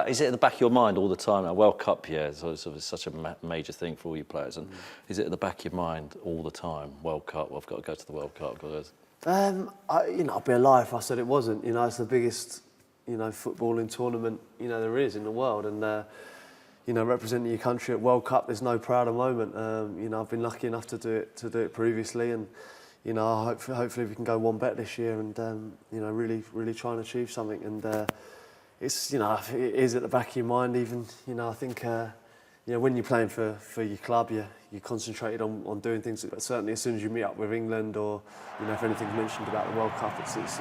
Is it at the back of your mind all the time? A World Cup, yeah, it's such a major thing for all you players. And is it at the back of your mind all the time? World Cup, well, I've got to go to the World Cup. I'd be a liar if I said it wasn't. It's the biggest, footballing tournament, there is in the world. And, representing your country at World Cup, there's no prouder moment. I've been lucky enough to do it previously, and hopefully we can go one better this year, and really try and achieve something. And it's it is at the back of your mind. Even I think when you're playing for your club, you're concentrated on doing things. But certainly as soon as you meet up with England, or if anything's mentioned about the World Cup, it's always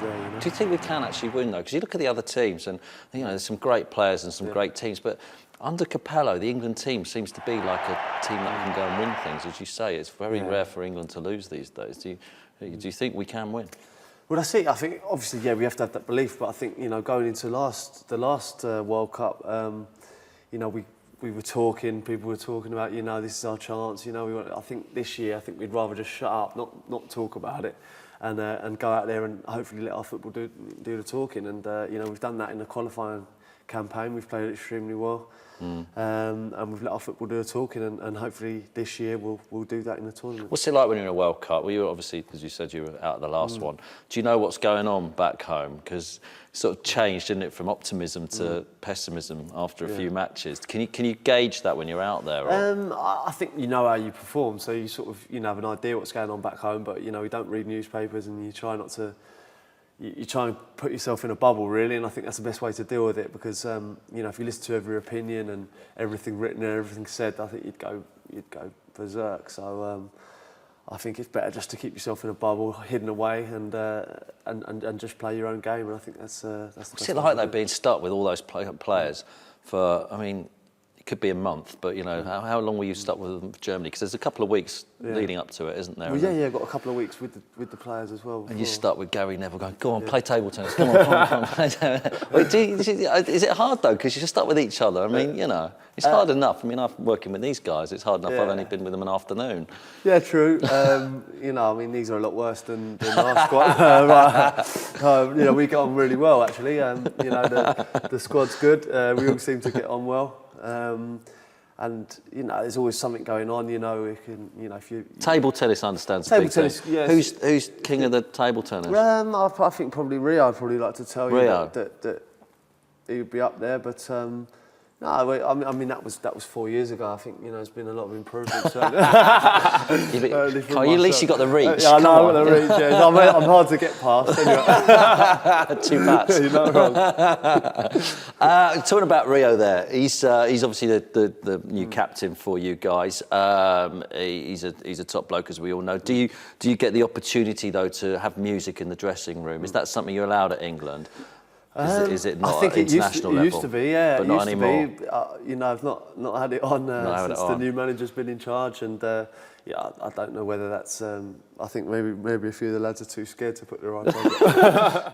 there. Do you think we can actually win though? Because you look at the other teams, and there's some great players and some great teams, but under Capello, the England team seems to be like a team that can go and win things. As you say, it's very rare for England to lose these days. Do you think we can win? Well, that's it. I think obviously, we have to have that belief. But I think going into the last World Cup, we were talking. People were talking about this is our chance. I think this year, we'd rather just shut up, not talk about it, and go out there and hopefully let our football do the talking. And we've done that in the qualifying campaign. We've played extremely well. And we've let our football do the talking, and hopefully this year we'll do that in the tournament. What's it like when you're in a World Cup? Well, you obviously, as you said, you were out of the last one. Do you know what's going on back home? Because it sort of changed, didn't it, from optimism to pessimism after a few matches. Can you gauge that when you're out there? Or? I think you know how you perform, so you sort of have an idea what's going on back home. But we don't read newspapers, and you try not to. You try and put yourself in a bubble, really, and I think that's the best way to deal with it, because if you listen to every opinion and everything written and everything said, I think you'd go berserk. So I think it's better just to keep yourself in a bubble, hidden away, and just play your own game. And I think that's the best. What's it like though, being stuck with all those players for? I mean, it could be a month, but how long were you stuck with Germany? Because there's a couple of weeks leading up to it, isn't there? Well, got a couple of weeks with the players as well. And you're stuck with Gary Neville going, go on, play table tennis, come on, play tennis. Is it hard though, because you're just stuck with each other? I mean, it's hard enough. I mean, I'm working with these guys, it's hard enough I've only been with them an afternoon. Yeah, true. These are a lot worse than our squad. We get on really well, actually. The squad's good. We all seem to get on well. There's always something going on. If you table tennis, I understand. Table tennis, yes. Who's king of the table tennis? I think probably Rio. I'd probably like to tell you that he would be up there, but. No, I mean that was 4 years ago. I think there's been a lot of improvement. At least you got the reach. Yeah, I know, I got the reach. Yeah. I'm hard to get past. Anyway. 2 bats. You're not wrong. Talking about Rio, there, he's obviously the new captain for you guys. He's a top bloke, as we all know. Do you get the opportunity though to have music in the dressing room? Is that something you're allowed at England? Is it not at international level? It used to be, yeah. But not anymore. I've not had it on since the new manager's been in charge, and I don't know whether that's. I think maybe a few of the lads are too scared to put their iPod on.